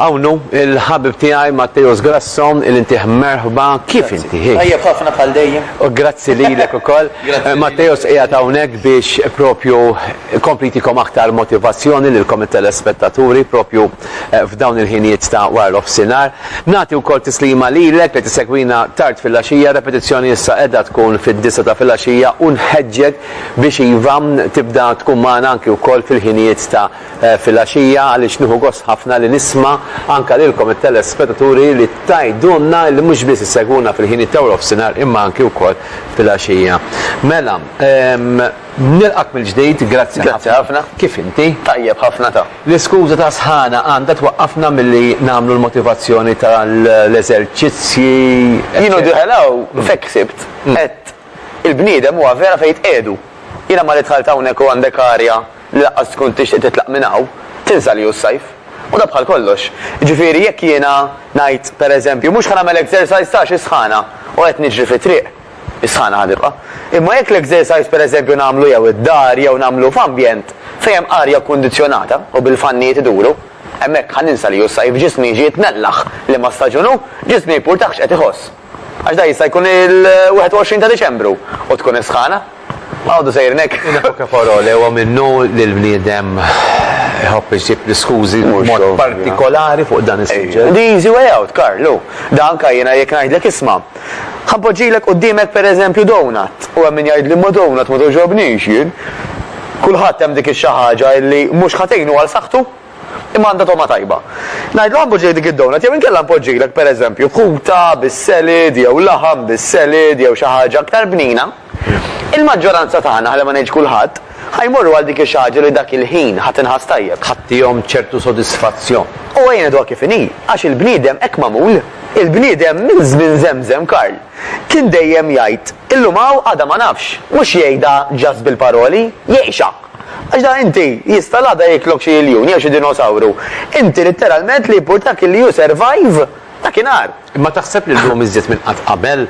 Għawnu, il-ħabib tiegħi Matteos Grasson, il-intih merħba, kif inti? Tajjeb ħafna bħal dejjem. Grazzi lilek ukoll. Matteos qiegħed hawnhekk biex propju komplitikom aktar motivazzjoni lilkom it-telespettaturi propju f'dawn il-ħinijiet ta' wara l-offsinar. Nagħti wkoll tislima lilek li tisegwina tard fil-għaxija, repetizzjoni issa qiegħda tkun fid-9 ta' fil-għaxija u nħeġġek biex iva tibda tkun magħna anke wkoll fil-ħinijiet ta' fil-għaxija għaliex nieħu gost ħafna li nisma' anka lilkom it-telespettaturi li tajdunna li mhux biss isegwuna fil-ħinijiet ta' offsinar imma anke wkoll fil-għaxija. Mela, nilqak mill-ġdid, grazzi ħafna. Kif inti? Tajjeb ħafna ta'. L-iskuża ta' sħana għandha twaqqafna milli nagħmlu l-motivazzjoni tal-eżerċizzji. Jienu diħelaw fekk sibt qed il-bniedem huwa vera fejn qiegħdu. Jiena ma li dħalt hawnhekk u għandek arja li laqqas tkun tixtieq titlaq minn hawn, tinsa li hu s-sajf. U da bħal kollox. Ġifieri jekk jiena ngħid pereżempju mhux ħanamel exercise ta' xi sħana u qed niġri fi triq. Is-sħana ħadibqa'. Imma jekk l-exercise pereżempju nagħmlu jew id-dar jew nagħmlu f'ambjent fejn hemm arja kkundizzjonata u bil-fannijiet iduru, hemmhekk ħaninsa li hu s-sajf ġismi jiġi jitnellaħ li ma staġunu, ġismi jpurtax qed iħoss. Għax da jista' jkun il-21 ta' Diċembru u tkun is-sħana. Għawdu sejrnek. Inna parole, u minnu l-bniedem ħobb iġib l-skużi mod partikolari fuq dan is-suġġett. The easy way out, Karlu. Da anka jiena jekk ngħidlek isma'. Ħanpoġġilek quddiemek pereżempju donut. U hemm min jgħidli ma donut ma toġobniex jien. Kulħadd hemm dik xi ħaġa li mhux ħatejnu għal saħħtu imma għandha toma tajba. Ngħidlu ħanpoġġilek dik id-donut jew inkella npoġġilek pereżempju ħuta bis-seled jew laħam bis-seled jew xi ħaġa aktar bnina. Il-maġġoranza tagħna ħalli ma ngħidx kulħadd ħajmorru għal dik ix-xaġa li dak il-ħin ħadd inħass tajjeb. Ħaddihom ċertu sodisfazzjon. U għajna dwar kif inhi, għax il-bniedem hekk magħmul. Il-bniedem minn żmien żemżem Karl. Kien dejjem jgħid illum hawn għadha ma nafx, mhux jgħidha ġast bil-paroli, jgħixha. Għax da inti jista' l-għada jgħidlok xi iljun jew xi dinosawru. Inti litteralment li jpurtak li you survive dakinhar. Ma taħseb li l-lum iżjed minn qatt qabel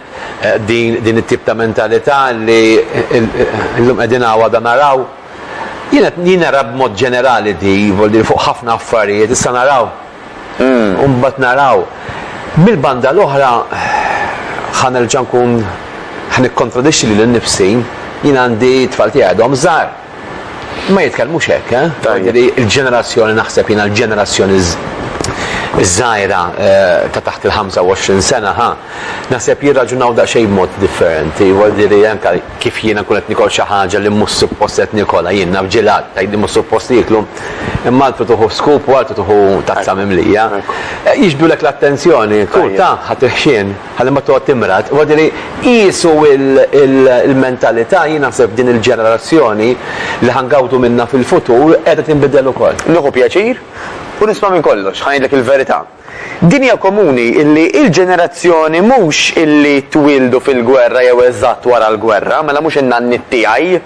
din it-tip ta' mentalità li llum qegħdin għawda naraw. Jien nara b'mod ġenerali di fuq ħafna affarijiet issa naraw. U mbagħad naraw. Mill-banda l-oħra ħanerġa' nkun ħnikkontradixxi lil nnifsi, jien għandi tfal tiegħi għadhom żgħar. Ma jitkellmux hekk, il-ġenerazzjoni naħseb jiena l-ġenerazzjoni iż-żgħira ta' taħt il-25 sena naħseb jirraġunaw daqsxejn b'mod differenti. Woldi anke kif jiena nkun qed nikol xi ħaġa li mhux suppost qed nikolha jien naf ġilad tgħidli mhux suppost jieklu imma għaltu tuħu skup u għaltu tuħu tazza mimlija. Jiġbdulek l-attenzjoni, kulta ħadd iħxien ħalli ma toqgħod timrad. Woldi qisu il-mentalità jien naħseb din il-ġenerazzjoni li ħangawtu minnha fil-futur qiegħda tinbidel ukoll. Nieħu pjaċir u nisma' minn kollox, ħanidlek il-verità. Dinja komuni illi il-ġenerazzjoni mhux illi twildu fil-gwerra jew eżatt wara l-gwerra, mela mhux in-nannit tiegħi,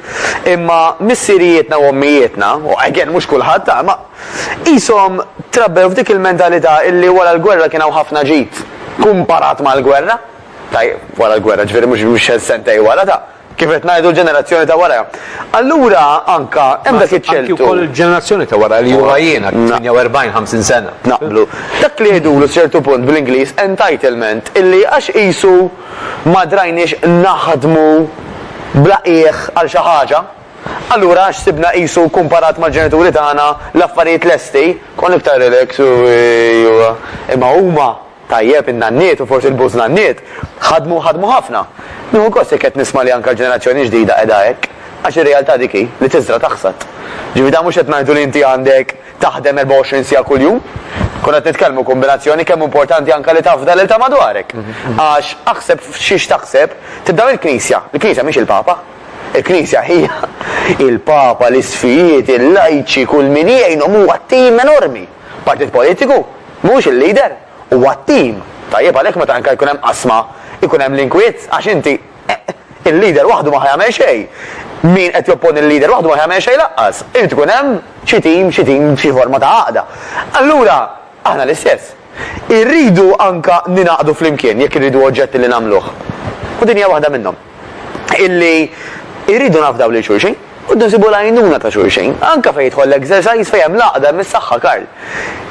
imma missirijietna u ommijietna, u again mhux kulħadd, ma qishom trabbew f'dik il-mentalità illi wara l-gwerra kien hawn ħafna ġid kumparat mal-gwerra. Tajjeb, wara l-gwerra ġifieri mhux sentej wara ta' kif qed ngħidu l-ġenerazzjoni ta' wara. Allura anka hemm dak iċ-ċeltu. Anke wkoll il-ġenerazzjoni ta' wara li huwa jiena 48-50 sena. Naqblu. Dak li jgħidulu ċertu punt bl-Ingliż entitlement illi għax qisu ma drajniex naħdmu blaqieħ għal xi ħaġa. Allura għax sibna qisu kumparat mal-ġenituri tagħna l-affarijiet lesti, kon iktar relax u imma huma tajjeb in-nanniet u forsi l-buż nanniet ħadmu ħafna. Nieħu gost jekk qed nisma' li anke l-ġenerazzjoni ġdida qiegħda hekk, għax ir-realtà dik hi li tiżra taħsad. Ġifieri da mhux qed ngħidu li inti għandek taħdem 24 sija kuljum, kun qed nitkellmu kombinazzjoni kemm importanti anke li tafdal il ta' madwarek. Għax aħseb xiex taħseb tibda mill-Knisja. Il-Knisja mhix il-Papa. Il-Knisja hija il-Papa, l-isfijiet, il-lajċi, kull min jgħinhom huwa tim enormi. Partit politiku mhux il-lider, huwa tim. Tajjeb għalhekk meta anke jkun hemm qasma ikun hemm l-inkwiet għax inti il-lider waħdu ma ħajamel xejn. Min qed joppon il-lider waħdu ma ħajamel xejn laqqas. Irid ikun hemm xi tim xi forma ta' għaqda. Allura aħna l-istess. Irridu anka ninaqdu flimkien jekk irridu oġġetti li nagħmluh. U din hija waħda minnhom. Illi irridu nafdaw lil xulxin u nsibu l-għajnuna ta' xulxin. Anka fejn jidħol l-exercise fejn hemm laqda mis-saħħa Karl.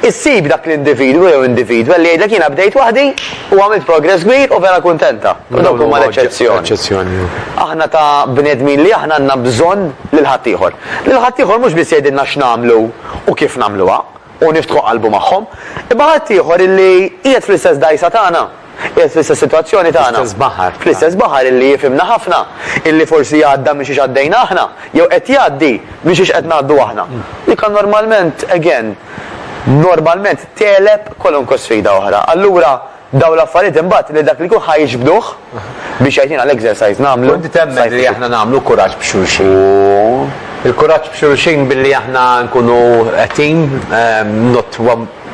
Issib dak l-individwu jew individwa li jgħidlek jiena bdejt waħdi u għamilt progress kbir u vera kuntenta. U dawk huma l-eċċezzjoni. Aħna ta' bnedmin li aħna għandna bżonn lil ħaddieħor. Lil ħaddieħor mhux biss jgħidilna x'nagħmlu u kif nagħmluha u niftħu qalbu magħhom, imma ħaddieħor illi qiegħed fl-istess dajsa tagħna. Fl-istess situazzjoni tagħna. Fl-istess baħar illi jifhimna ħafna, illi forsi jgħadda minn xi għaddejna aħna, jew qed jgħaddi minn xi qed ngħaddu aħna. Li kan normalment teleb kwalunkwe sfida oħra. Allura daw l-affarijiet imbagħad li dak li jkun ħajġbduh biex jgħidina l-exercise nagħmlu. Inti temmen li aħna nagħmlu kuraġġ b'xulxin. Il-kuraġġ b'xulxin billi aħna nkunu team, not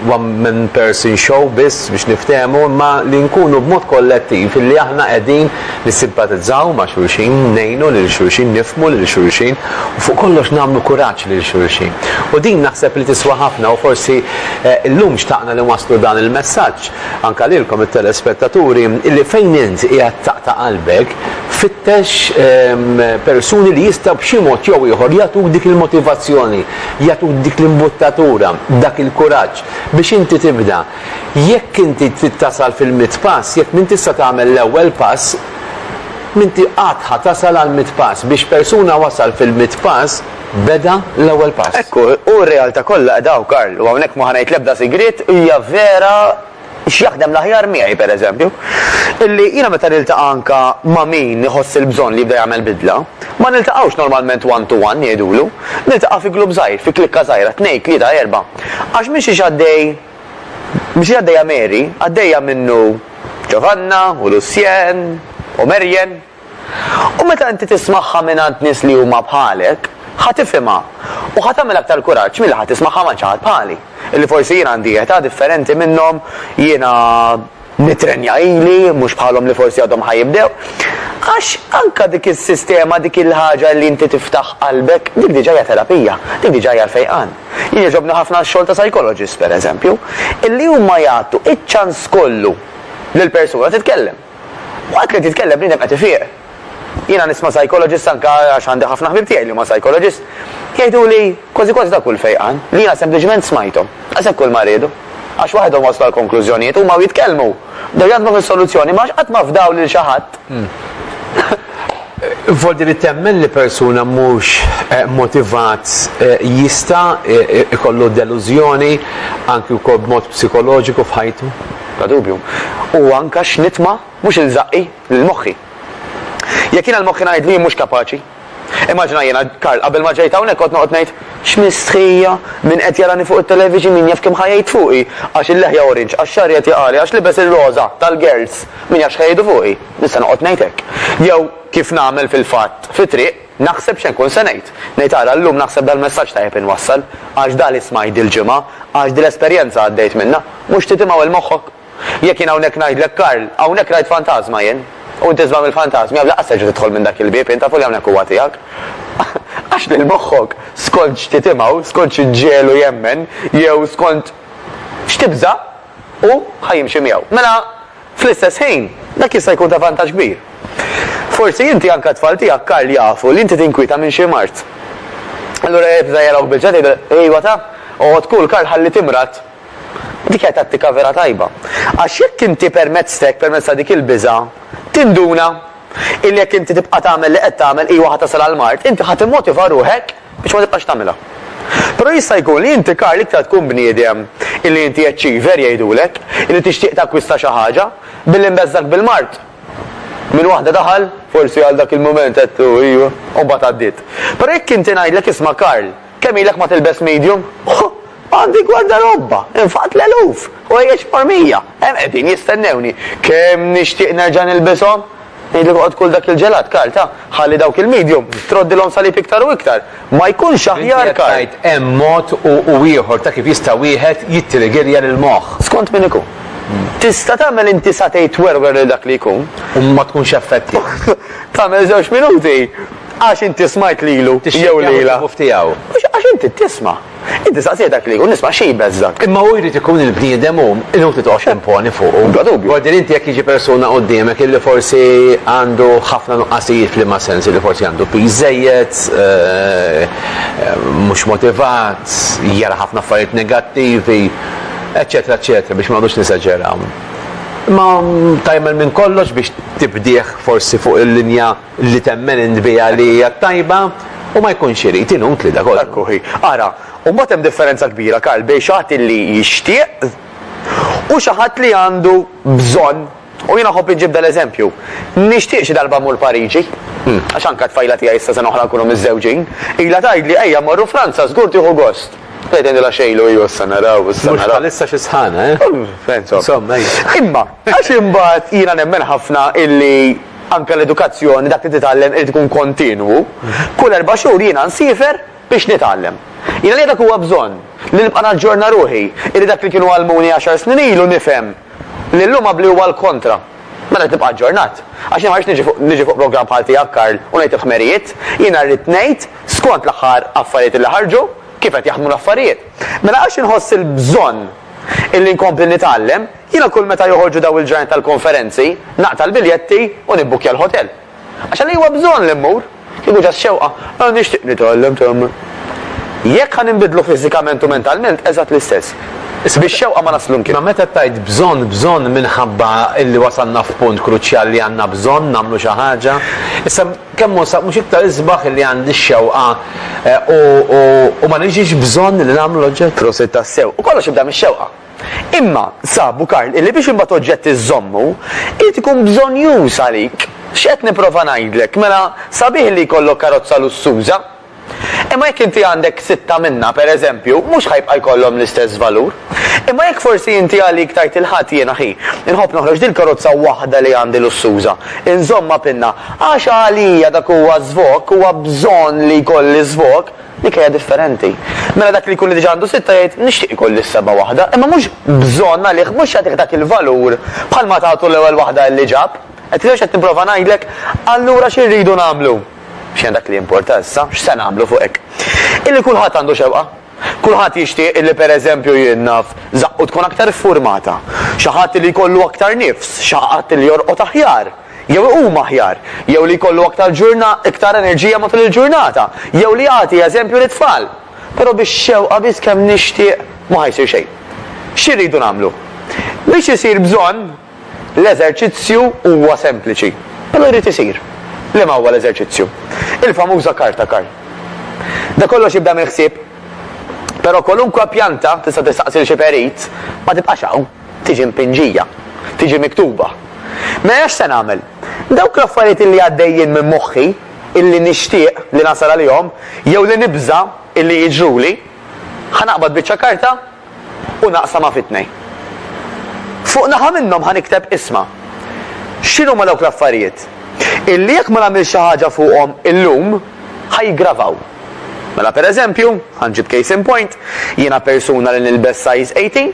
one person show biss biex niftehmu, ma li nkunu b'mod kollettiv illi aħna qegħdin nissimpatizzaw ma' xulxin, ngħinu lil xulxin, nifhmu lil xulxin u fuq kollox nagħmlu kuraġġ lil xulxin. U din naħseb li tiswa ħafna u forsi llum xtaqna li waslu dan il-messaġġ anke lilkom it-telespettaturi illi fejn int qiegħed taqta' qalbek fittex persuni li jistgħu b'xi mod jew ieħor jagħtuk dik il-motivazzjoni, jagħtuk dik l-imbuttatura, dak il-kuraġġ biex inti tibda. Jekk inti tittasal fil-mit pass, jekk min tista' tagħmel l-ewwel pass, minti qatt tasal għal mit pass biex persuna wasal fil-mit pass beda l-ewwel pass. Ekku, u r-realtà kollha daw Karl, u hawnhekk ma ħanejt l-ebda sigriet hija vera x'jaħdem l-aħjar miegħi pereżempju. Illi jiena meta niltaqa' anka ma' min iħoss il-bżonn li jibda jagħmel bidla, ma niltaqgħux normalment one to one jgħidulu, niltaqa' fi klub żgħir, fi klikka żgħira, 2, 3, 4. Għax mhix għaddejja Mary, għaddejja minnu Giovanna u Lucien u Merjen. U meta inti tismagħha mingħand nies li huma bħalek, ħatifhimha u ħatamel aktar kuraġġ milli ħatismagħha ma' xi ħadd bħali. Illi forsi jiena għandi età differenti minnhom, jiena nitrenja ili, mhux bħalhom li forsi għadhom ħajibdew. Għax anka dik is-sistema, dik il-ħaġa li inti tiftaħ qalbek, dik diġà hija terapija, dik diġà hija l-fejqan. Jien jogħġobni ħafna x-xogħol ta' psychologist pereżempju, illi huma jagħtu iċ-ċans kollu lill-persuna titkellem. Waqt li titkellem li qed ifieq. Jiena nisma' psychologist anka għax għandi ħafna ħbib tiegħi li huma psychologist, jgħidu li kważi ta' kull fejqan, li jiena sempliċement smajthom, għasek kull ma rridu. Għax waħedhom waslu għall-konklużjonijiet huma jitkellmu. Dew jagħmlu fis-soluzzjoni ma qatt ma fdaw lil xi ħadd. Voldi li temmen li persuna mhux motivat jista' ikollu delużjoni anke wkoll b'mod psikoloġiku f'ħajtu? Bla dubju. U anke x'nitma' mhux ilżaqi lill-moħħi. Jekk jiena l-moħħi ngħid li mhux kapaċi. Immaġina jiena Karl qabel ma ġejt hawnhekk kont noqgħod ngħid x'mistħija min qed jarani fuq it-television min jaf kemm ħajjejt fuqi għax il-leħja orange, għax xarja tiqali, għax libes il-roża tal-girls min jafx ħejdu fuqi. Nista' noqgħod ngħid hekk. Jew kif nagħmel fil-fatt fit-triq naħseb x'enkun se ngħid. Ngħid ara llum naħseb dal-messaġġ tajjeb inwassal għax dan li smajt il-ġimgħa, għax din l-esperjenza għaddejt minnha, mhux titimgħu il-moħħok. Jekk jien hawnhekk ngħidlek Karl, hawnhekk rajt fantażma jien. U tisma' mill-fantasmi, għabla għasseġu tidħol minn dak il-bib, inta fu li hawnhekk huwa tiegħek. Għax lil moħħok skont x'titimgħu, skont x'ġielu jemmen, jew skont x'tibża u ħajjimxi miegħu. Mela fl-istess ħin, dak jista' jkun ta' vantaġġ kbir. Forsi inti anke tfal tiegħek Karl jafu li inti tinkwita minn xi mart. Allura jibża jarawk bil-ġed jgħidu ejwa ta' oqgħod kull Karl ħalli timrat. Dik hija tattika vera tajba. Għax jekk inti permezz ta' dik il-biża' tinduna illi jekk inti tibqa' tagħmel li qed tagħmel ejwa ħadd tasal għall-mart, inti ħadd immotiva ruħek biex ma tibqax tagħmilha. Però jista' jkun li inti Karl iktar tkun bniedem illi inti achiever jgħidulek, illi tixtieq takkwista xi ħaġa billi mbeżżak bil-mart. Min waħda daħal, forsi għal dak il-mument qed ejwa u mbagħad għaddiet. Però jekk inti ngħidlek isma' Karl, kemm ilek ma tilbes medium? Għandi gwardarobba, infaqt l-eluf, u għiex formija. Qegħdin jistennewni. Kemm nixtieq nerġa' nilbishom? Ngħidlek oqgħod kull dak il-ġelat, Karl, ta' ħalli dawk il-medium, troddilhom salib iktar u iktar. Ma jkunx aħjar Karl. Hemm mod u ieħor ta' kif jista' wieħed jittriggerja lill-moħħ. Skont min ikun. Tista' tagħmel inti satej twerwer lil dak li jkun. U ma tkunx effetti. Tagħmel 2 minuti għax inti smajt lilu jew lilha. Għax inti tisma'. Inti saqsej dak li jkun nisma' xi jbeżżak. Imma u jrid ikun il-bniedem u inut li toqgħodx imponi fuq. Bla dubju. Għordin inti jekk jiġi persuna quddiemek illi forsi għandu ħafna nuqqasijiet fl-imma sens li forsi għandu piżejjed, mhux motivat, jara ħafna affarijiet negattivi, eċetera, eċetera, biex ma għadux nisaġeraw. Ma tajmel minn kollox biex tibdieħ forsi fuq il-linja li temmen indbija li hija tajba u ma jkunx irid inut li dak. Ekkuħi. Ara, u mbagħad hemm differenza kbira Karl bejn xi ħadd li jixtieq u xi ħadd li għandu bżonn. U jiena ħobb inġib dal-eżempju. Nixtieq xi darba mmur Pariġi, għax anke tfajla tiegħi issa sena oħra nkunu miż-żewġin, ilha tgħidli ejja mmorru Franza żgur tieħu gost. Tgħidli la xejlu ju issa naraw, issa Mhux naraw. bħalissa xi sħana, Insomma, Imma, għax imbagħad jiena nemmen ħafna illi anke l-edukazzjoni dak li titgħallem irid ikun kontinwu, kull 4 xhur jiena nsifer biex nitgħallem. Jiena li dak huwa bżonn li nibqa' naġġorna ruħi, illi dak li kienu għalmuni 10 snin ilu nifhem li llum qabli huwa l-kontra. Mela tibqa' ġġornat. Għax jien ma rridx niġi fuq programm bħal tiegħek Karl u ngħid il-ħmerijiet, jiena rrid ngħid skont l-aħħar affarijiet li ħarġu kif qed jaħdmu l-affarijiet. Mela għax inħoss il-bżonn illi nkompli nitgħallem, jiena kull meta joħorġu daw il-ġranet tal-konferenzi, naqta' l-biljetti u nibbukja l-hotel. Għax li huwa bżonn li mmur, kieku ġas xewqa, nixtieq nitgħallem temma. Jekk ħan inbidlu fiżikament u mentalment eżatt l-istess. Biex xewqa ma naslu Ma meta tajt bżonn minħabba illi wasalna f'punt kruċjali li għandna bżonn nagħmlu xi ħaġa. Issa kemm mhux iktar isbaħ li għandi x-xewqa u ma niġix bżonn li nagħmlu l-oġġett. Proset tassew. U kollox ibda mix-xewqa. Imma sabu Karl illi biex imbagħad oġġett iżommu, irid ikun bżonn jus għalik. X'qed nipprova ngħidlek, mela sabiħ li jkollok karozza lussuża. Imma jekk inti għandek 6 minna, pereżempju, mhux ħajbqa' jkollhom l-istess valur. Imma jekk forsi inti għalik tajt il-ħadd jiena ħi, inħobb noħroġ din karozza waħda li għandi lussuża, inżomma pinna, għax għalija dak huwa żvok, huwa bżonn li jkolli żvok, dik hija differenti. Mela dak li jkolli diġà għandu 6 jgħid nixtieq ikolli 7 waħda, imma mhux bżonn għalih mhux jagħtik dak il-valur bħalma tagħtu l-ewwel waħda li ġab. Qed tgħidx qed nipprova ngħidlek, allura xi rridu nagħmlu? X'hen dak li importa issa, x'se nagħmlu fuq hekk. Illi kulħadd għandu xewqa. Kulħadd jixtieq illi pereżempju jinnaf żaqqu tkun aktar iffurmata. Xi ħadd li jkollu aktar nifs, xi ħadd li jorqod aħjar, jew huma aħjar, jew li jkollu iktar enerġija matul il-ġurnata, jew li jagħti eżempju lit-tfal. Però biex xewqa biss kemm nixtieq ma ħajsir xejn. X'irridu nagħmlu? Biex isir bżonn l-eżerċizzju huwa sempliċi. Però jrid isir. Li ma huwa l-eżerċizzju? Il-famuża karta Karl. Da kollox jibda mill-ħsieb, però kwalunkwe pjanta tista' tistaqsil xi perit ma tibqax hawn, tiġi mpinġija, tiġi miktuba. Mela x'se nagħmel? Dawk l-affarijiet illi għaddejjin minn moħħi illi nixtieq li nasal għalihom jew li nibża illi jiġruli, ħanaqbad biċċa karta u naqsama fit-tnejn. Fuq naħa minnhom ħanikteb isma'. X'inhuma dawk l-affarijiet? Illi jekk ma nagħmel xi ħaġa fuqhom illum ħajgravaw. Mela pereżempju, ħanġib case in point, jiena persuna li nilbes size 18,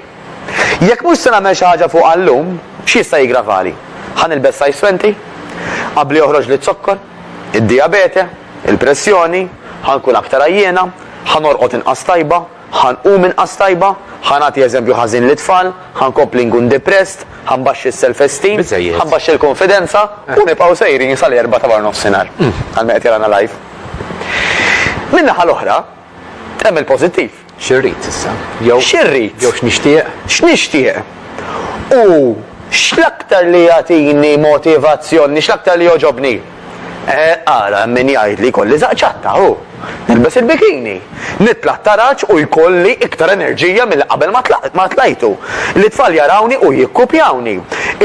jekk mhux se nagħmel xi ħaġa fuq llum, x'jista' jigravali? Ħanilbes size 20, qabli joħroġ li t-sokkor, id-diabete, il-pressjoni, ħankun aktar għajjena, ħanorqod inqas tajba, ħanqum inqas tajba, ħanati eżempju ħażin lit-tfal, ħankompli nkun depressed, ħanbaxxi s-self-esteem, ħanbaxxi l-konfidenza u nibqgħu sejrin sal-4 ta' war nofsinhar għal meqed jarana live. Min-naħa l-oħra, hemm il-pożittiv. Xirrid issa. Xirrid. Jew x'nixtieq. X'nixtieq. U x'l-aktar li jagħtini motivazzjoni, x'l-aktar li joġobni. Ara min jgħid li jkolli żaqċatta hu. Nilbes il-bikini. Nitla' taraġġ u jkolli iktar enerġija mill qabel ma tlajtu. Li tfal jarawni u jikkupjawni.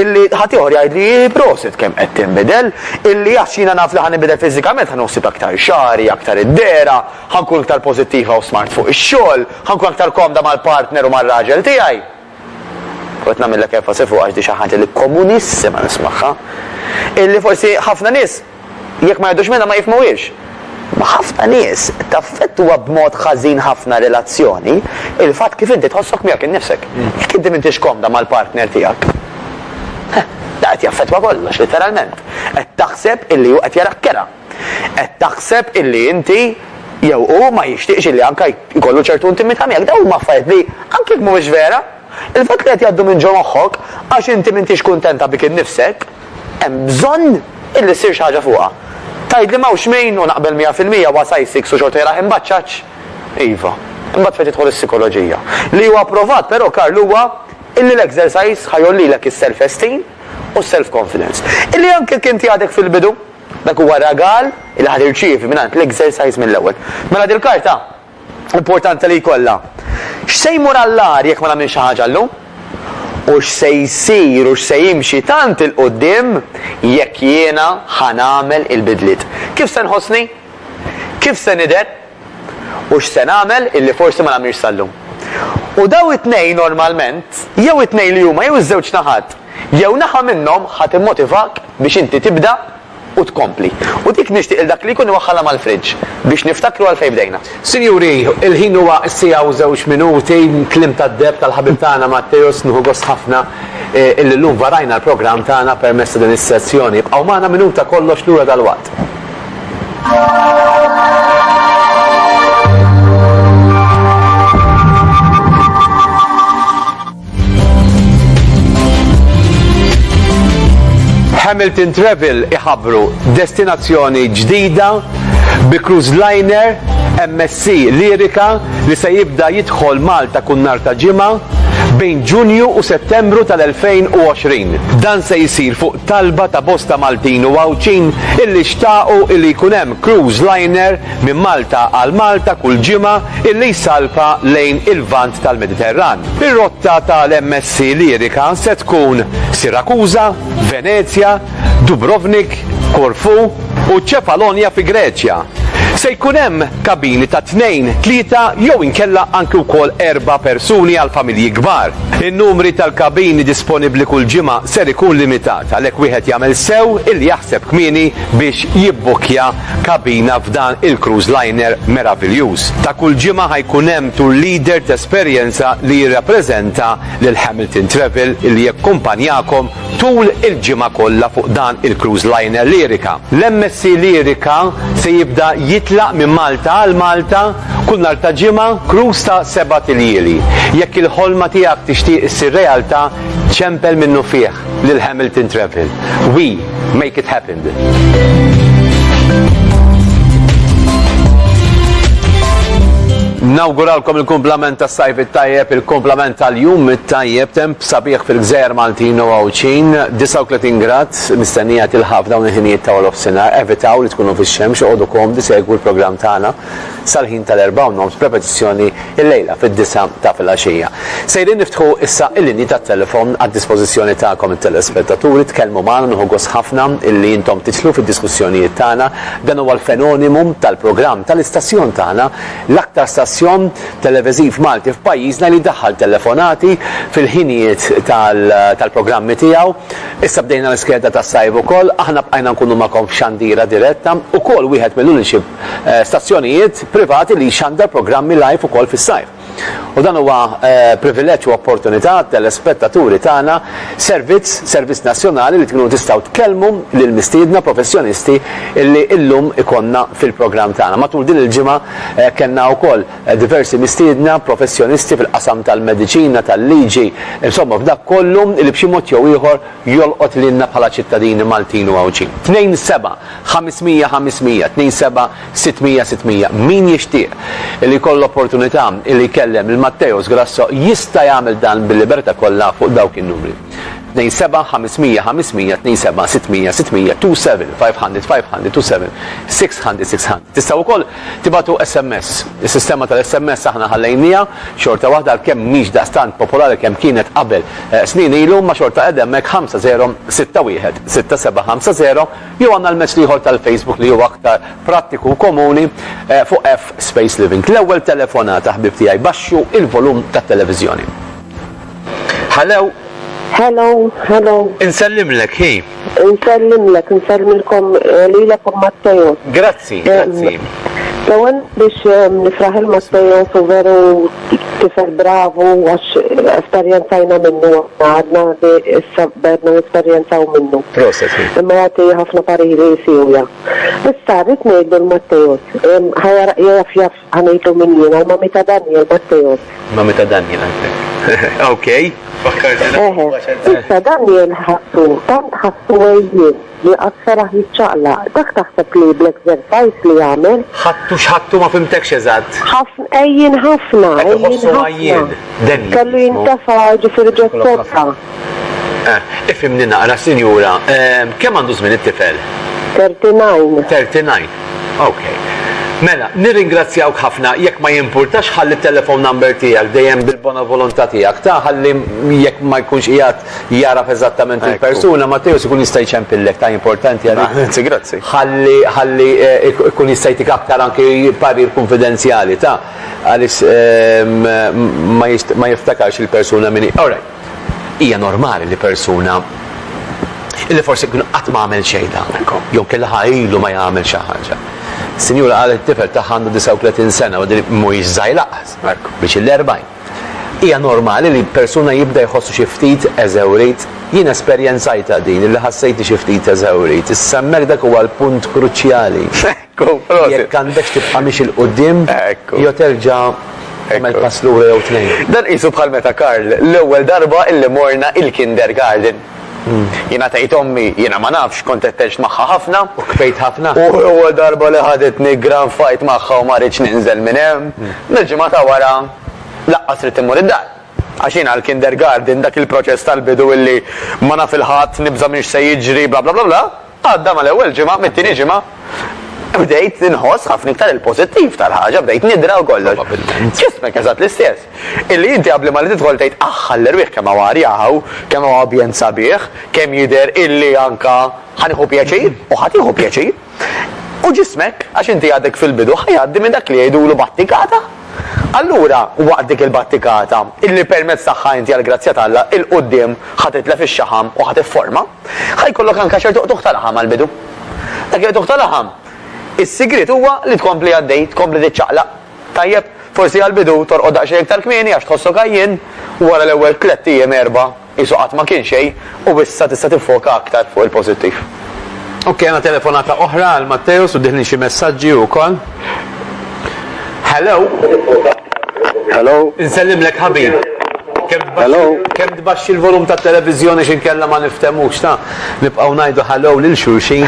Illi ħadd jgħid li prosit kemm qed tinbidel, illi għax jiena naf li ħanibidel fiżikament ħanossib aktar xari, aktar id-dera, ħankun aktar pożittiva u smart fuq ix-xogħol, ħankun aktar komda mal-partner u mar-raġel tiegħi. Kont nagħmilek enfasi fuq għax di xi ħaġa li komunissima nismagħha. Illi forsi ħafna nies jekk ma jgħidux minnha ma jifhmuhiex. Ma ħafna nies taffettwa b'mod ħażin ħafna relazzjoni il-fatt kif inti tħossok miegħek innifsek. Jekk inti m'intix komda mal-partner tiegħek. Da qed jaffettwa kollox literalment. Qed taħseb illi hu qed jarak kera. Qed taħseb illi inti jew u ma jixtieqx li anke jkollu ċertu intimità miegħek, dawn huma affarijiet li anke jekk mhuwiex vera, il-fatt li qed jgħaddu minn ġo moħħok għax inti m'intix kuntenta bik innifsek, hemm bżonn illi ssir xi ħaġa fuqha. Tgħidli m'hawnx min u naqbel 100% wasajsik su xorta jraħ imbaċċaġġ. Iva, imbagħad fejn tidħol is-psikoloġija. Li huwa approvat però Karl huwa illi l-exercise ħajollilek is-self-esteem u self-confidence. Illi anke kien għadek fil-bidu, dak huwa ragal illi ħad irċievi mingħand l-exercise mill-ewwel. Mela din karta importanti li jkollha. X'se jmur għall-ar jekk ma nagħmel xi ħaġa llum? U x'se jsir u x'se jimxi tant il-qudiem jekk jiena ħanamel il-bidliet. Kif se nħossni? Kif se nidher? U x'se nagħmel illi forsi ma nagħmilx sal-lum. U daw it-tnejn normalment, jew it-tnejn li huma jew iż-żewġ naħat, jew naħa minnhom ħadd immotivak biex inti tibda u tkompli. U dik nixtieq il dak li jkun waħħalha mal-friġġ biex niftakru għal fejn bdejna. Sinjuri, il-ħin huwa s-sija u 2 minuti, klim tad-deb tal-ħabib tagħna Mattejos nieħu gost ħafna illi llum varajna l-programm tagħna permezz din is-sessjoni. Bqgħu magħna minuta kollox lura dal-waqt. Hamilton Travel iħabbru destinazzjoni ġdida bi cruise liner MSC Lirica li se jibda jidħol Malta kun nhar ta' ġimgħa bejn Ġunju u Settembru tal-2020. Dan se jsir fuq talba ta' bosta Maltin u Għawċin illi xtaqu illi jkun hemm cruise liner minn Malta għal Malta kull ġimgħa illi jsalpa lejn il-vant tal-Mediterran. Ir-rotta tal-MSC Lirica se tkun Sirakuza, Venezia, Dubrovnik, Korfu u Ċefalonia fi Greċja. Se jkun hemm kabini ta' 2, 3 jew inkella anke wkoll 4 persuni għal familji kbar. In-numri tal-kabini disponibbli kull ġimgħa ser ikun limitat għalhekk wieħed jagħmel sew illi jaħseb kmieni biex jibbokkja kabina f'dan il-cruise liner meravigliuż. Ta' kull ġimgħa ħajkun hemm tour leader tesperjenza li jirrappreżenta lil Hamilton Travel illi jakkumpanjakom tul il-ġimgħa kollha fuq dan il-cruise liner Lirica. L-MSC Lirica se jibda jitlaq minn Malta għal Malta kull nhar ta' ġimgħa cruise ta' 7 tiljieli. Jekk il-ħolma tiegħek tixtieq issir realtà, ċempel minnu fih lil Hamilton Travel. We make it happen. Nawguralkom il-komplement tas-sajf it-tajjeb, il-komplement tal-jum it-tajjeb, temp sabiħ fil-Gżejjer Maltin u Għawċin, 39 grad, mistennija tilħaf dawn il-ħinijiet ta' l-offsinar, evitaw li tkunu fix-xemx, għodu komdi segwu l-programm tagħna sal-ħin tal-4 noms prepetizzjoni il-lejla fid-9 ta' filgħaxija. Sejrin niftħu issa il-linji tat-telefon għad-dispożizzjoni tagħkom it-telespettaturi, tkellmu magħna nieħu gost ħafna illi intom titlu fid-diskussjonijiet tagħna. Dan huwa l-fenonimum tal-programm tal-istazzjon tagħna, l-aktar stazzjon televiżiv Malti f'pajjiżna li daħħal telefonati fil-ħinijiet tal-programmi tiegħu. Issa bdejna l-iskeda tas-sajf ukoll, aħna bqajna nkunu magħkom f'xandira diretta, ukoll wieħed mill-uniċi stazzjonijiet privati li jxandar programmi live ukoll fis-sajf. U dan huwa privileġġ u opportunità telespettaturi tagħna servizz nazzjonali li tkunu tistgħu tkellmu lil mistiedna professjonisti illi illum ikonna fil-programm tagħna. Matul din il-ġimgħa kellna wkoll diversi mistiedna professjonisti fil-qasam tal-mediċina, tal-liġi, insomma f'dak kollu li b'xi mod jew ieħor jolqot lilna bħala ċittadini Maltin u Għawċin. 27-500-500, 27-600-600. Min jixtieq illi jkollu opportunità illi kellem il-Mattejos Grasso jista' jagħmel dan bil-libertà kollha fuq dawk in-numri. 27-500-500, 27-600-600, 27-500-500, 27-600-600. Tistgħu wkoll tibatu SMS. Is-sistema tal-SMS aħna ħallejnija xorta waħda kemm mhix daqstant popolari kemm kienet qabel snin ilu ma xorta qed hemmhekk 50-61-6750 jew għandna l-mezz ieħor tal-Facebook li huwa aktar prattiku u komuni fuq F Space Living. L-ewwel telefonata ħbib tiegħi baxxu il-volum tat-televiżjoni. Hello. Hello. Insellimlek, hi. Nsellimilkom lilakom Mattejos. Grazzi. L-ewwel biex nifraħ il-Mattejos u veru tifel bravu, għax esperjenzajna minnu, għadna di issa bedna esperjenzaw minnu. Proset. Imma jagħti ħafna pariri jisiwja. Issa rrid ngħidu l-Mattejos, jaf ħanejtu minn jiena, l-mami ta' Daniel Mattejos. Mami ta' Daniel għandek. Ok. Issa Daniel ħassu, tant ħassu għajjien li għassara jitċaqla. Dak taħseb li bl-exercise li għamel? ħattu ma fimtekx eżatt. Ejjien ħafna, Ejjien. Kellu jintafa ġifir ġettetta. Ifimni naqra, sinjura, kemm għandu żmien it-tifel? 39. 39. Ok. Mela, nirringrazzjawk ħafna, jekk ma jimpurtax ħalli telefon number tiegħek dejjem bil-bona volontà tiegħek, ta' ħalli jekk ma jkunx qiegħed jaraf eżattament il-persuna, Mattejos ikun jista' jċempillek ta' importanti għalik. Grazzi. Ħalli ikun jista' jtik aktar anke parir konfidenzjali ta' għaliex ma jiftakarx il-persuna minni. Alright. Hija normali li persuna illi forsi kun qatt ma għamel xejn jew kellha ħajlu ma jagħmel xi ħaġa. Sinjura qalet tifel ta' għandu 39 sena u din mhuwiex żgħir biex il-40. Hija normali li persuna jibda jħossu xi ftit eżewrit. Jien esperjenzajta din illi ħassejti xi ftit eżewrit. Issemmek dak huwa l-punt kruċjali. Jekk għandek tibqa' mix il-qudiem jew terġa' tagħmel pass lura jew tnejn. Dan qisu bħal meta Karl l-ewwel darba illi morna il-kindergarten. Jiena tgħid ommi, jiena ma nafx kont qed magħha ħafna. U kfejt ħafna. U ewwel darba li ħadetni gran fajt magħha u ma rridx ninżel minn hemm. Nil-ġimgħa wara laqqas trid immur id-dar. Għax jiena l-kindergarten dak il-proċess tal-bidu illi ma naf il-ħadd nibża minn se jiġri bla bla bla bla. Għadda mal-ewwel ġimgħa mit-tieni ġimgħa. Bdejt inħoss ħafna iktar il-pożittiv tal-ħaġa, bdejt nidra u kollox. Ġismek eżatt l-istess. Illi inti qabli ma li tidħol tgħid ħallerwieħ kemm huwa rjaħu, kemm huwa ambjent sabiħ, kemm jidher illi anka ħanieħu pjaċir u ħatiħu pjaċir. U ġismek għax inti għadek fil-bidu ħajgħaddi minn dak li jgħidulu battikata. Allura waqt dik il-battikata illi permezz tagħha inti għall-grazzja tagħha il-qudiem ħatitlef ix-xaħam u ħatifforma, ħajkollok anke xertu tuħ tal-ħam għall-bidu. Dak tuħ tal-ħam. Is-sigriet huwa li tkompli għaddej, tkompli tiċċaqlaq. Tajjeb, forsi għal-bidu torqod daqsxejn iktar kmieni għax tħossok għajjin wara l-ewwel 3 ijiem 4 isu qatt ma kien xejn u issa tista' tiffoka aktar fuq il-pożittiv. Ok, għandna telefonata oħra għal Mattejos u diħli xi messaġġi wkoll. Hello. Hello. Insellimlek ħabib. Kemm tbaxxi l-volum tat-televiżjoni x'inkella ma niftemux ta' nibqgħu ngħidu hello lil xulxin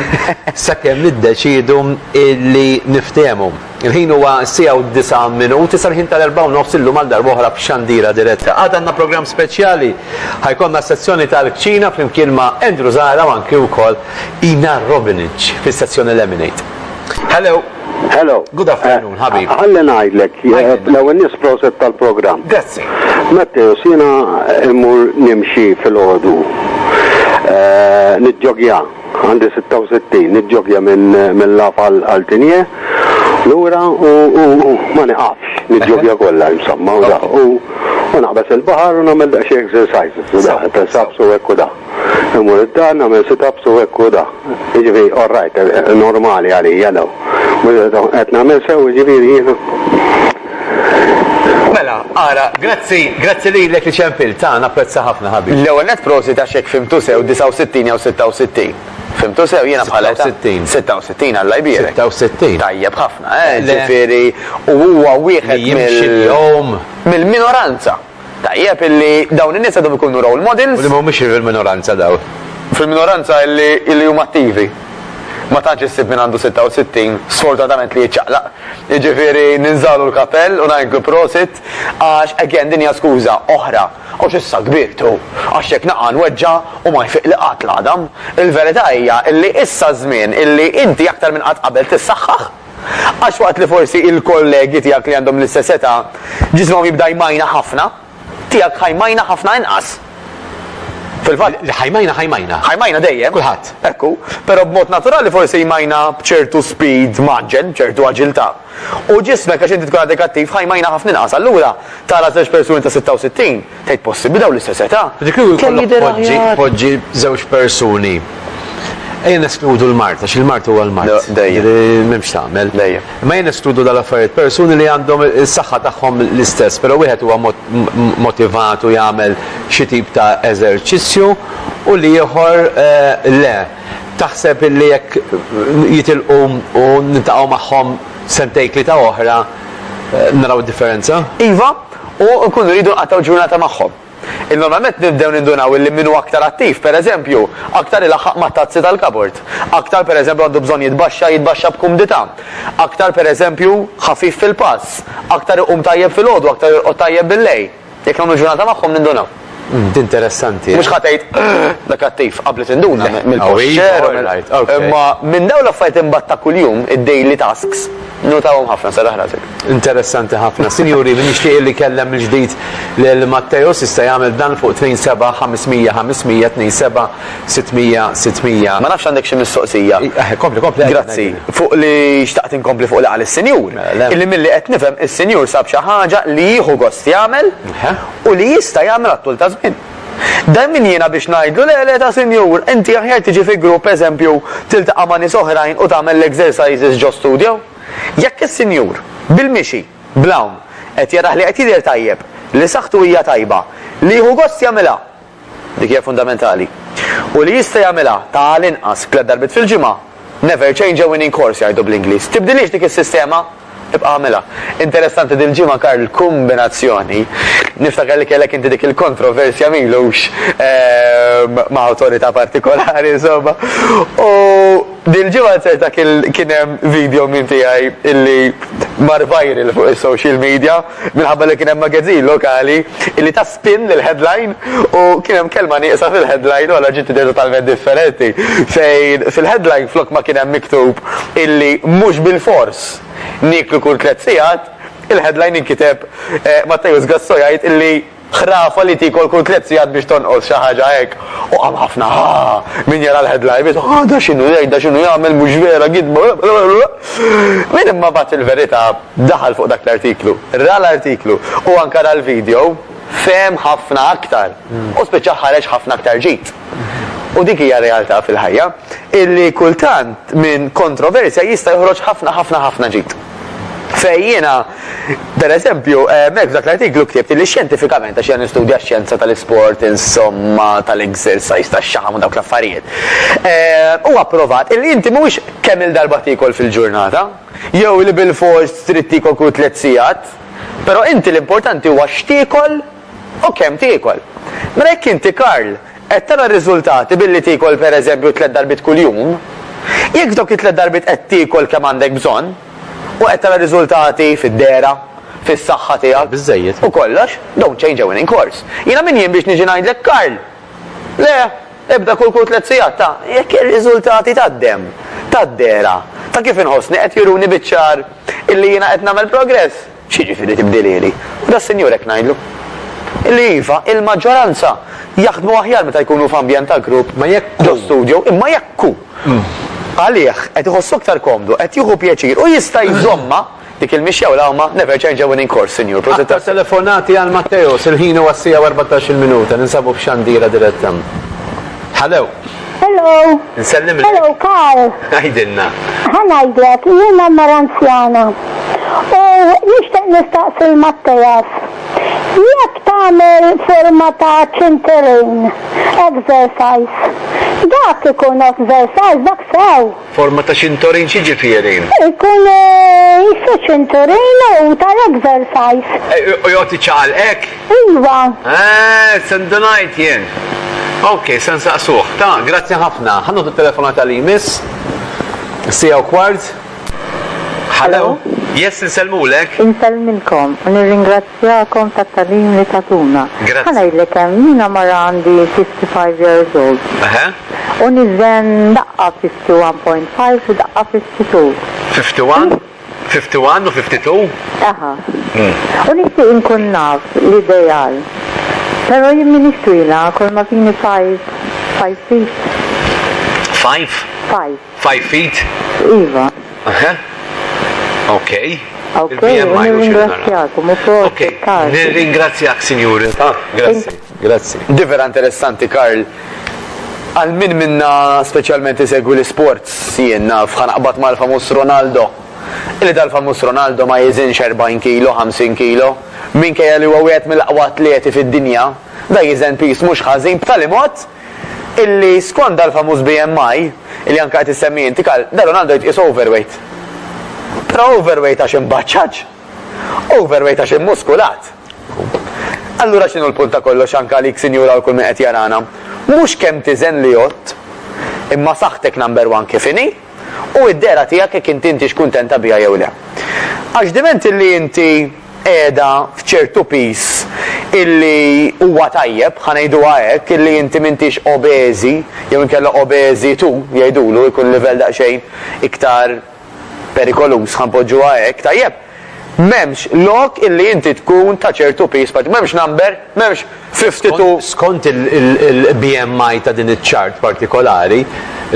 sakemm niddeċiedu illi niftehmu. Il-ħin huwa sija u 9 minuti sal-ħin tal-4 nofs illum għal darba oħra b'xandira diretta. Għad għandna programm speċjali ħajkonna sezzjoni tal-kċina flimkien ma' Andrew Zara u anke wkoll Ina Robinich fis-sezzjoni Lemonade. Hello. Hello. Good afternoon, ħabib. Għalli ngħidlek, l-ewwel nies proset tal-programm. Grazzi. Mattejos, jiena immur nimxi fil-ħodu. Niġġogja, għandi 66, niġġogja minn lafa għal-tinje, lura u ma niqafx, niġġogja kollha insomma, u naqbes il-baħar u nagħmel daqsxejn exercises, u da, press-ups u hekk u da. Immur id-dar nagħmel sit-ups u hekk u da. Jiġifieri all right, normali għalija daw. Qed nagħmel sew jiġifieri jiena. Mela, ara, grazzi lilek li ċempil ta' napprezza ħafna ħabib. L-ewwel net prosit għax hekk fimtu sew 69 jew 66. Fimtu sew jiena bħala 66 Alla jbierek. 66. Tajjeb ħafna, ġifieri u huwa wieħed mill-minoranza. Tajjeb illi dawn in-nies għadhom ikunu role models. U li mhumiex fil-minoranza daw. Fil-minoranza illi huma attivi. Ma tantx issib min għandu 66, sfortunatament li jiċċaqlaq. Jiġifieri ninżalu l-kapell u ngħidu prosit għax again din hija skuża oħra. Għax issa kbirtu, għax hekk naqa' nweġġa' u ma jfiq li qatt l-għadam. Il-verità hija illi issa żmien illi inti aktar minn qatt qabel tissaħħaħ. Għax waqt li forsi il-kollegi tiegħek li għandhom l-istess età ġismhom jibda jmajna ħafna, tiegħek ħajmajna ħafna inqas. Fil-fatt, ħajmajna dejjem. Kulħadd. Ekku, però b'mod naturali forsi jmajna b'ċertu speed maġġen, ċertu aġiltà. U ġismek għax inti tkun għadek attiv ħajmajna ħafna inqas. Allura tara żewġ persuni ta' 66, tgħid possibbli dawn l-istess età. Poġġi żewġ persuni Ejja neskludu l-Mart, għax il-Mart huwa l-Mart. Dejjem. M'hemmx tagħmel. Dejjem. Ma jien neskludu dal-affarijiet persuni li għandhom is-saħħa tagħhom l-istess, però wieħed huwa motivat u jagħmel xi tip ta' eżerċizzju u li ieħor le. Taħseb illi jekk jitilqu u nintaqgħu magħhom sentejn tlieta oħra naraw differenza? Iva, u nkunu rridu nqataw ġurnata magħhom. Il-normalment nibdew nindunaw illi minnu aktar attiv, per eżempju, aktar il-ħaq ma' tazzi tal-kabort, aktar per eżempju għandu bżon jitbaxxa b'kumdità, aktar per eżempju ħafif fil-pass, aktar iqum tajjeb fil-ħodu, aktar tajjeb bil-lej. Jekk nagħmlu ġurnata magħhom nindunaw. Interessanti. Mhux ħatejt dak attiv qabel tinduna mill-posċer. Imma minn dawn l-affarijiet imbagħad ta' kuljum id-daily tasks notawhom ħafna sar ħrasek. Interessanti ħafna. Sinjuri, min nixtieq li kellem il-ġdid lil Matteo s'issa jagħmel dan fuq 27 500 500 27 600 600. Ma nafx għandek xi mistoqsija. Kompli. Grazzi. Fuq li xtaqt inkompli fuq li qal is-senjur. Illi milli qed nifhem is-senjur sab xi ħaġa li jieħu gost jagħmel u li jista' jagħmel għat-tul ta' żmien. Dajmin jiena biex ngħidlu le ta' senjur, inti aħjar tiġi fi grupp eżempju tiltaqa' ma' nies oħrajn u tagħmel l-exercises ġo studio. Jekk is-senjur bil-mixi, blawn, qed jaraħ li qed jidher tajjeb, li saħħtu hija tajba, li jieħu gost jagħmilha. Dik hija fundamentali. U li jista' jagħmilha tal-inqas 3 darbit fil-ġimgħa, never change a winning course jgħidu bl-Ingliż. Tibdilix dik is-sistema, ibqa' għamilha. Interessanti dil-ġimgħa Karl kombinazzjoni. Niftakar li kellek inti dik il-kontroversja milux ma' awtorità partikolari insomma. U dil-ġimgħa ċerta kien hemm video minn tiegħi illi mar viral fuq is-social media minħabba li kien hemm magazzin lokali illi ta' spin lill-headline u kien hemm kelma nieqsa fil-headline u għala ġiet tidher totalment differenti. Fejn fil-headline flok ma kien hemm miktub illi mhux bil-fors niklu kull 3 sigħat, il-headline inkiteb Matteo Sgasso jgħid illi ħrafa li tikol kull 3 sigħat biex tonqos xi ħaġa hekk. U qam ħafna min jara l-headline biex da x'inhu jagħmel mhux vera gidbu. Min imma bagħad il-verità daħal fuq dak l-artiklu, ra l-artiklu u anke ra l-video fehem ħafna aktar u spiċċa ħareġ ħafna aktar ġid. U dik hija realtà fil-ħajja illi kultant minn kontroversja jista' joħroġ ħafna ġid. Fejjina, per eżempju, mek dak l-artiklu ktibt li xjentifikament għax jgħan nistudja xjenza tal-isport, insomma, tal-exercise, tax-xaħam u dawk l-affarijiet. Huwa approvat illi inti mhuwiex kemm il-darba tikol fil-ġurnata, jew li bil-fors trid tikol kull 3 sigħat, però inti l-importanti huwa x'tikol u kemm tikol. Mela jekk inti Karl qed tara r-riżultati billi tikol pereżempju 3 darbit kuljum, jekk dawk it-3 darbit qed tikol kemm għandek bżonn, u qed tara riżultati fid-dera, fis-saħħa tiegħek. Biżżejjed. U kollox, don't change a winning course. Jiena min jien biex niġi ngħidlek Karl. Le, ebda kull 3 sigħat ta' jekk ir-riżultati tad-dera. Ta' kif inħossni qed juruni biċ-ċar illi jiena qed nagħmel progress. X'jiġifieri tibdilili. U da s-senjur hekk ngħidlu. Illi iva, il-maġġoranza jaħdmu aħjar meta jkunu f'ambjent ta' grupp ma jekk ġo studio, imma jekku. Għalih qed iħossu aktar komdu, qed jieħu pjaċir u jista' jżomma dik il-mixja u l-għawma never change a winning course, senjur. Aktar telefonati għal Matteo, sil-ħin huwa s-sija 14 minuta, ninsabu f'xandira direttam. Hello. Hello. Nsellim Hello, Karl. Għajdilna. Ħanajdlek, jiena maranzjana. U nixtieq nistaqsi l-Mattejas. Jekk tagħmel forma ta' ċinturin, exercise, dak ikun exercise, dak sew. Forma ta' xintorin xiġifieri. Ikun jissu ċinturin u tal-exercise. U jgħoti ċaqal ek? Iva. Sendonajt jien. Ok, sen saqsuħ. Ta' grazzi ħafna. Ħannu t-telefonata li miss. Sija u kwart. Hello. Yes, nselmulek. Inselminkom, nirringrazzjakom ta' talim li tatuna. Grazie. Ħanajdlek hemm jiena mara għandi 55 years old. U nizzen daqqa 51.5 u daqqa 52. 51? 51 u 52? Aha. U nixtieq inkun naf l-ideal. Pero jien min twila, kol ma fini 5 feet. 5? 5 feet? Iva. Ok. Ok, nirringrazzjakom u Ok, nirringrazzjak, signori. Grazzi. Di vera interessanti, Karl. Għal min minna speċjalment isegwi l-sports jien naf ħanaqbad mal-famus Ronaldo. Illi dal-famus Ronaldo ma jiżinx 40 kilo, 50 kilo. Minkejja li huwa wieħed mill-aqwa atleti fid-dinja, da jiżen pis mhux ħażin b'tali mod illi skont dal-famuż BMI illi anke qed issemmi inti da Ronaldo jitqies overweight. Però overweight għax imbaċċaġġ. Overweight għax immuskulat. Allura x'inhu l-punt ta' kollox anke għalik sinjura u kull min qed jarana. Mhux kemm tiżen li jott, imma saħtek number one kif inhi, u id-dera tiegħek jekk inti x'kuntenta biha jew le. Għax diment illi inti qiegħda f'ċertu pis illi huwa tajjeb, ħanejduha hekk, illi inti m'intix obeżi, jew inkella obeżi tu jgħidulu jkun livell daqsxejn iktar perikolus ħanpoġġuha hekk, tajjeb. M'hemmx lok illi inti tkun ta' ċertu pis, m'hemmx number, m'hemmx 52. Skont il-BMI ta' din iċ-chart partikolari,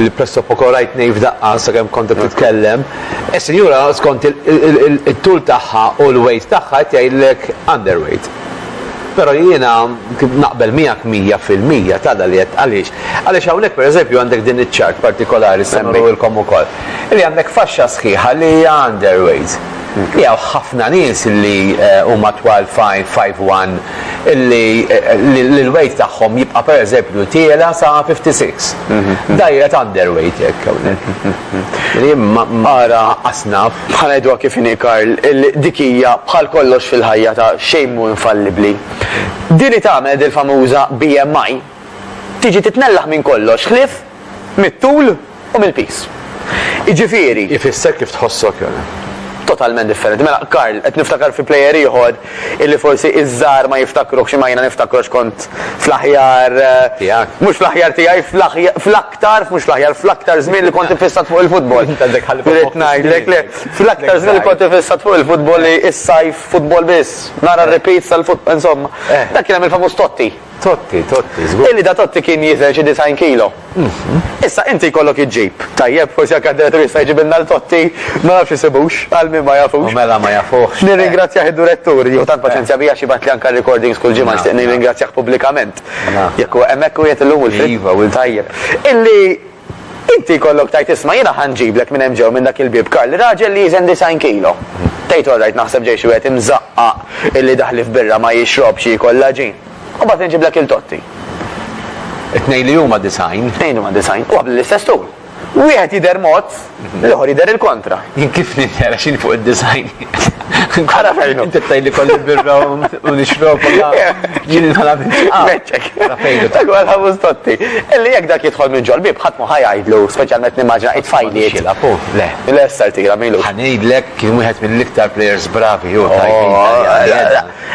il-presso poco rajt nejf daqqa sakemm kont titkellem, is-sinjura skont il-tul tagħha u l-weight tagħha jgħidlek underweight. Però jiena naqbel 100% ta' daliet għaliex. Għaliex hawnhekk pereżempju għandek din iċ-chart partikolari semmejlkom ukoll. Illi għandek faxxa sħiħa li hija underweight. Jaw ħafna nies illi huma twal 5'1" illi l-weight tagħhom jibqa' pereżempju tiela sa 56. Dajret underweight hekk hawnhekk. Li mara asnaf. Ħanejduha kif inhi Karl, dik hija bħal kollox fil-ħajja ta' xejn mhu infallibbli. Din tagħmel il-famuża BMI tiġi titnellaħ minn kollox ħlief mit-tul u mill-pis. Jiġifieri. Ifisser kif tħossok jona. Totalment differenti. Mela, Karl, qed niftakar fi plejer ieħor illi forsi iż-żar ma jiftakrux xi ma jiena niftakrux kont fl-aħjar tiegħek. Mhux fl-aħjar tiegħi fl-aktar, mhux fl-aħjar fl-aktar żmien li kont infissat fuq il-futbol. Irid ngħidlek le, fl-aktar żmien li kont infissat fuq il-futbol li is-sajf futbol biss. Nara repeats tal-futbol, insomma. Dak kien hemm il-famuż Totti. Totti, żgur. Illi da Totti kien jiżel xi 90 kilo. Issa inti jkollok iġġib. Tajjeb, forsi jekk għad-direttur jista' jġibilna l-Totti, ma nafx isibux, għal min ma jafux. Mela ma jafux. Nirringrazzjah id-direttur, jew tant paċenzja bija xi bat li anke recordings kull ġimgħa nixtieq nirringrazzjah pubblikament. Jekk huwa hemmhekk u jgħid illum il-frit. Tajjeb. Illi inti jkollok tajt isma' jiena ħanġiblek minn hemm ġew minn dak il-bib Karl, raġel li jiżen 90 kilo. Tgħid orrajt naħseb ġej xi wieħed imżaqqaq illi daħli f'birra ma jixrobx jkollha ġin. U bat nġiblek il-Totti. It-tnejn li huma design. Tnejn huma design. U għabli l-istess tul. Wieħed jidher mod, l-ieħor jidher il-kontra. Jien kif nintera xin fuq id-design. Ara fejnu. Inti ttajli kolli birra u nixrob. Jien nħala Meċċek. Dak huwa l-ħabuż Totti. Illi jekk dak jidħol minn ġol bib ħadd ma ħajajdlu, speċjalment nimmaġina it-fajliet. Le. Il-essa tira milu. Ħanejdlek kien wieħed mill-iktar players bravi hu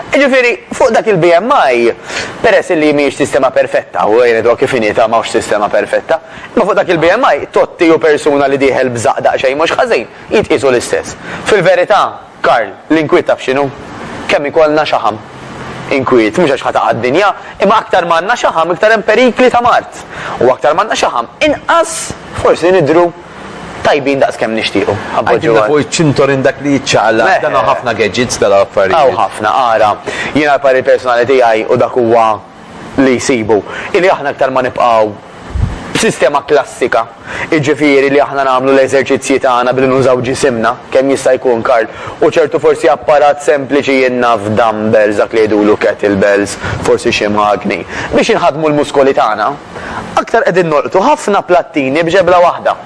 Ġifieri, fuq dak il-BMI, peress li mhijiex sistema perfetta, u jgħidu kif inita m'hawnx sistema perfetta, ma fuq dak il-BMI Totti u persuna li dieħel bżaq daqsxejn mhux ħażin, jitqisu l-istess. Fil-verità, Karl, l-inkwiet taf x'inhu? Kemm ikollna xaħam. Inkwiet, mhux għax ħataqa' d-dinja, imma aktar m'għandna xaħam, iktar hemm perikli ta' Mart. U aktar m'għandna xaħam, inqas forsi nidhru tajbin daqs kemm nixtiequ. Għajdilna fuq iċ-ċintorin dak li jiċċaqla, dan ħafna gadgets tal-affarijiet. Aw ħafna, ara. Jiena l-pari personali tiegħi u dak huwa li jsibu. Illi aħna aktar ma nibqgħu b'sistema klassika. Iġifieri li aħna nagħmlu l-eżerċizzji tagħna billi nużaw ġisimna kemm jista' jkun Karl. U ċertu forsi apparat sempliċi jinnaf dumbbells dak li jgħidulu kettlebells, forsi xi magni. Biex inħadmu l-muskoli tagħna, aktar qegħdin nolqtu ħafna plattini b'ġebla waħda.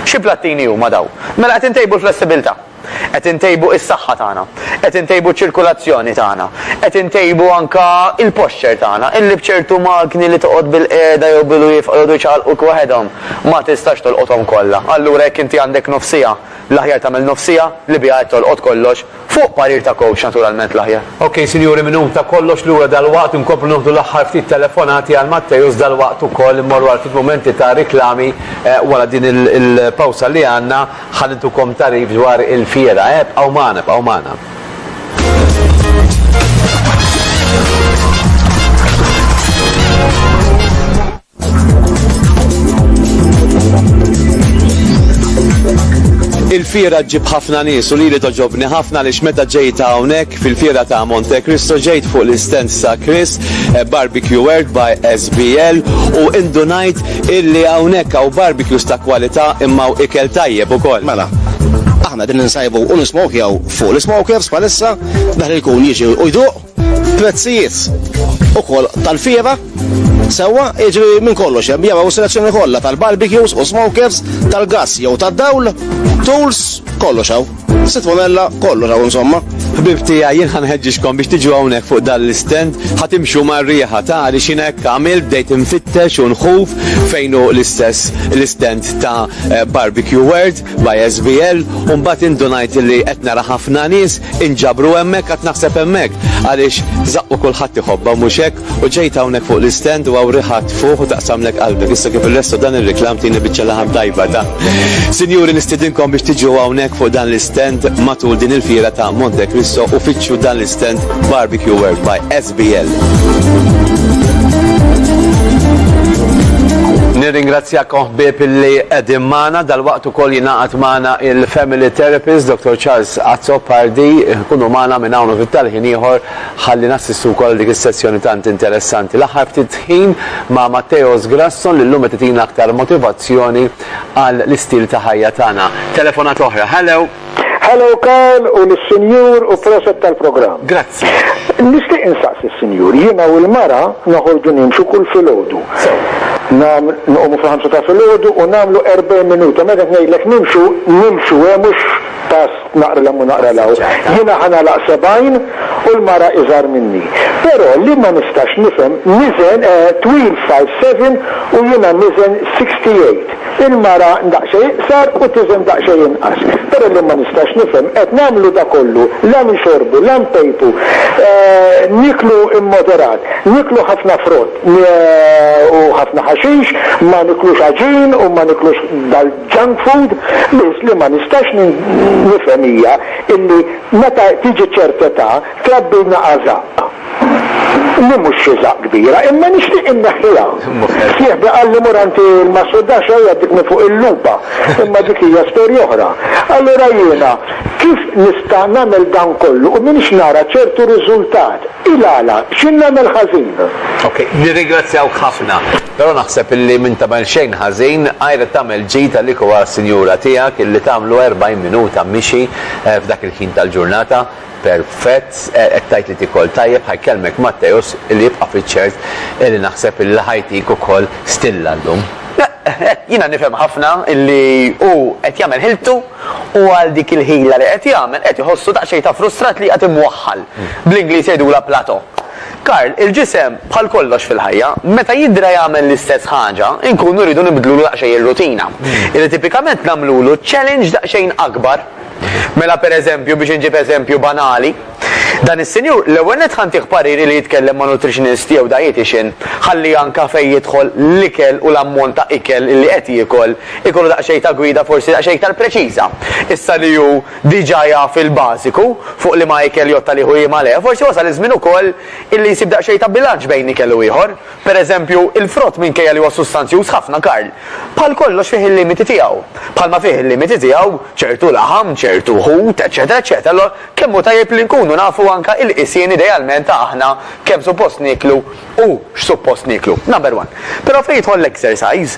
Xi plattini huma daw? Mela qed intejbu l-flessibilità, qed intejbu s-saħħa tagħna, qed intejbu ċ-ċirkulazzjoni tagħna, qed intejbu anke il-posture tagħna, illi b'ċertu magni li toqgħod bil-qiegħda jew bil-wieqf jqogħdu jċaqalquk waħedhom ma tistax tolqothom kollha. Allura jekk inti għandek nofsija, l-aħjar tagħmel nofsija li biha tolqot kollox fuq parir ta' coach naturalment l-aħjar. Ok, sinjuri, minn ta' kollox lura dal-waqt inkomplu noħdu l-aħħar ftit telefonati għal Mattejus dal-waqt ukoll immorru għal ftit momenti ta' riklami wara din il-pawsa li għandna ħanintukom tarif dwar il-fiera, bqgħu magħna. Il-fiera ġib ħafna nies u li toġobni ħafna li meta ġejt hawnhekk fil-fiera ta' Monte Cristo ġejt fuq l-istent sa' Chris Barbecue World by SBL u indunajt illi hawnhekk hawn barbecues ta' kwalità imma ikel tajjeb ukoll. Mela, aħna din ninsajbu u nismokjaw fuq l-smokers palissa daħli jkun jiġi u jduq prezzijiet ukoll tal-fiera sewa jiġri minn kollox hemm jew selezzjoni kollha tal-barbecues u smokers tal-gass jew tad-dawl tools kollox hawn. Sitt monella kollox hawn insomma. Ħbib tiegħi jien ħanħeġġixkom biex tiġu hawnhekk fuq dan l-istent ħatimxu mar-rieħa ta' għaliex jien hekk għamil bdejt infittex u nħuf fejn hu l-istess l-istent ta' Barbecue World by SBL u mbagħad indunajt li qed nara ħafna nies inġabru hemmhekk qed naħseb hemmhekk għaliex żaqqu kulħadd iħobba mhux hekk u ġejt hawnhekk fuq l-istent u hawn riħat fuq u taqsamlek qalbek issa kif il-restu dan ir-riklam tieni biċċa laħam tajba ta'. Sinjuri nistidinkom biex tiġu hawnhekk fuq dan l-istent matul din il-fiera ta' Monte Cristo u fitxu dan l-istent Barbecue World by SBL. Nirringrazzjakom ħbieb illi qegħdin magħna dal-waqt ukoll jingħaqad magħna il-Family Therapist Dr. Charles Azzo Pardi kunu magħna minn hawn fit-talħin ieħor ħalli nassistu wkoll dik is-sessjoni tant interessanti. L-aħħar ftit ħin ma' Matteos Grasson li llum qed itina aktar motivazzjoni għal l-istil ta' ħajja tagħna. Telefonat oħra. Hello. Hello Karl u l-Sinjur u proset tal-programm. Grazzi. Nishtiq insaqsi s-Sinjur, jiena u l-mara noħorġu nimxu kull filgħodu. Nqomu fl-5 ta' filgħodu u nagħmlu 40 minuta. Meta ngħidlek nimxu mhux tas naqra l-mu naqra law. Jiena ħanalaq 70 u l-mara iżgħar minni. Però li ma nistax nifhem niżen twil 5'7" u jiena niżen 68. Il-mara daqsxejn iqsar u tiżen daqsxejn inqas. Però li ma nistax nifhem qed nagħmlu da kollu, la nixorbu, la mpejpu, niklu immoderat, niklu ħafna frott u ħafna ħaxix, ma niklux ħaġin u ma niklux dal-junk food, biss li ma nistax nifhem hija illi meta tiġi ċertetà trabbilna għażaq. Li mhux xi żaq kbira, imma nixtieq inneħħiha. Sieħ biqalli muranti l-massudaxa jgħaddik fuq il-lupa, imma dik hija storja oħra. Allura jiena kif nista' nagħmel dan kollu u minix nara ċertu riżultat. Il-għala, x'in nagħmel ħażin? Ok, nirringrazzjawk ħafna. Però naħseb illi minn tagħmel xejn ħażin għajra tagħmel ġita li huwa sinjura tiegħek illi tagħmlu 40 minuta mixi f'dak il-ħin tal-ġurnata. Perfett, tajt li tikol tajjeb ħajkelmek Matteos illi jibqa' fiċ-ċert illi naħseb illi ħajtik ukoll stilla llum. Jiena nifhem ħafna illi hu qed jagħmel ħiltu u għal dik il-ħila li qed jagħmel qed iħossu daqsxejn ta' frustrat li qed imwaħħal. Bl-Ingliż jgħidula plateau. Karl, il-ġisem bħal kollox fil-ħajja, meta jidra jagħmel l-istess ħaġa, inkunu rridu nibdlulu daqsxejn ir-rutina. Illi tipikament nagħmlulu challenge daqsxejn akbar. Mela per eżempju biex inġib eżempju banali, dan is-senjur l-ewwel qed ħantih pariri li jitkellem ma' nutritionist jew dietitian ħalli anke fejn jidħol l-ikel u l-ammont ta' ikel li qed jiekol ikollu daqsxejn ta' gwida forsi daqsxejn tal-preċiża. Issa li hu diġà jaf il-bażiku fuq li ma ikel jotta li hu jimale, forsi wasal iż-żmien ukoll illi jsib daqsxejn ta' bilanċ bejn ikel u ieħor. Per eżempju, il-frott minkejja li huwa sustanzjuż ħafna Karl, bħal kollox fih il-limiti tiegħu. Bħalma fih il-limiti tiegħu ċertu laħam, ċertu ħut, eċetera, eċetera. Kemm hu tajjeb li nkunu nafu anka il-qisien idealment ta' aħna kemm suppost niklu u x'suppost niklu. Number 1. Però fejn jidħol l-exercise,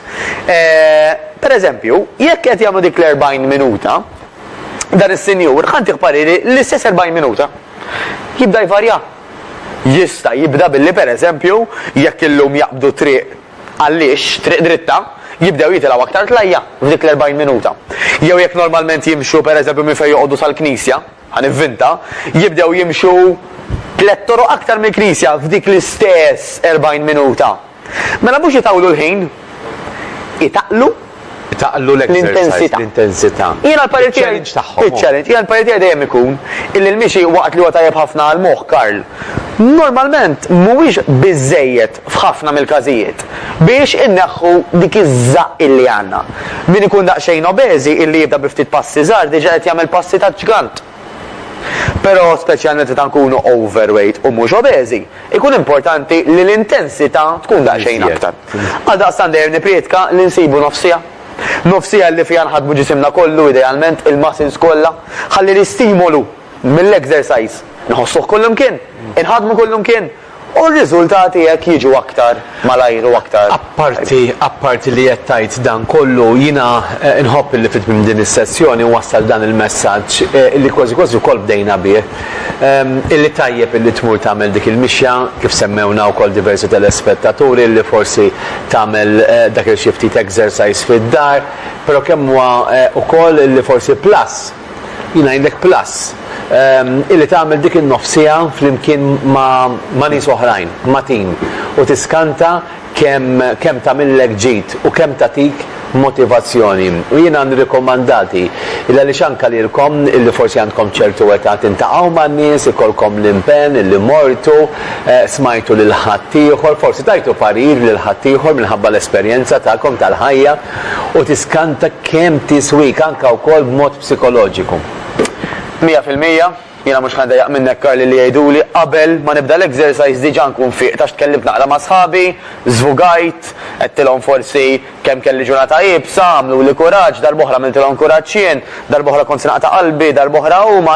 per eżempju, jekk qed jagħmlu dik l-40 minuta, dan is-senjur ħantih pariri l-istess 40 minuta. Jibda jvarja. Jista' jibda billi per eżempju jekk illum jaqbdu triq għaliex triq dritta, jibdew jitilgħu aktar tlajja f'dik l-40 minuta. Jew jekk normalment jimxu per eżempju minn fejn joqogħdu sal-Knisja, ħanivvinta, jibdew jimxu 3 toroq aktar mill-Knisja f'dik l-istess 40 minuta. Mela mhux jitawlu l-ħin, itaqlu l-intensità. Jiena l-parir tiegħi dejjem ikun illi l-mixi waqt li huwa tajjeb ħafna għal moħħ Karl. Normalment mhuwiex biżejjed f'ħafna mill-każijiet biex inneħħu dik iż-żaq illi għandna. Min ikun daqsxejn obeżi illi jibda bi ftit passi żgħar diġà qed jagħmel passi ta' ġgant. Però speċjalment meta nkunu overweight u mhux obeżi, ikun importanti li l-intensità tkun daqsxejn aktar. Għal daqstant dejjem nipprietka li nsibu nofsija. nofsija li fija nħadmu ġisimna kollu idealment il-muscles kollha, ħalli l-istimolu mill-exercise nħossuh kullum kien, inħadmu kullum kien. U r-riżultati jekk jiġu aktar malajru aktar. Apparti li jettajt dan kollu, jina nħobb li fit minn din is-sessjoni wassal dan il-messaġġ li kważi wkoll bdejna bih. Illi tajjeb illi tmur tagħmel dik il-mixja kif semmewna wkoll diversi telespettaturi li forsi tagħmel dak il-xi ftit exercise fid-dar, però kemm huwa wkoll illi forsi plus, jina jindek plus. Illi tagħmel dik in-nofsija flimkien ma' nies oħrajn, ma' tim, u tiskanta kemm tagħmillek ġid u kemm tagħtik motivazzjoni. U jiena nirrikomandati il għaliex anke lilkom illi forsi għandkom ċertu età tintaqgħu man-nies, ikolkom l-impenn illi mortu, smajtu lil ħadd ieħor, forsi tajtu parir lil ħadd ieħor minħabba l-esperjenza tagħkom tal-ħajja u tiskanta kemm tiswik anke wkoll b'mod psikoloġiku. 100%, jiena mhux ħandejjaq minnek Karli li jgħiduli qabel ma nibda l-exercise diġà nkun fiq tax tkellimt naqra ma' sħabi, żvugajt, qedtilhom forsi kemm kelli ġurnata jibsa, għamlu li kuraġġ, darb'oħra għamiltilhom kuraġġ jien, darb'oħra kont sinaqta qalbi, darb'oħra huma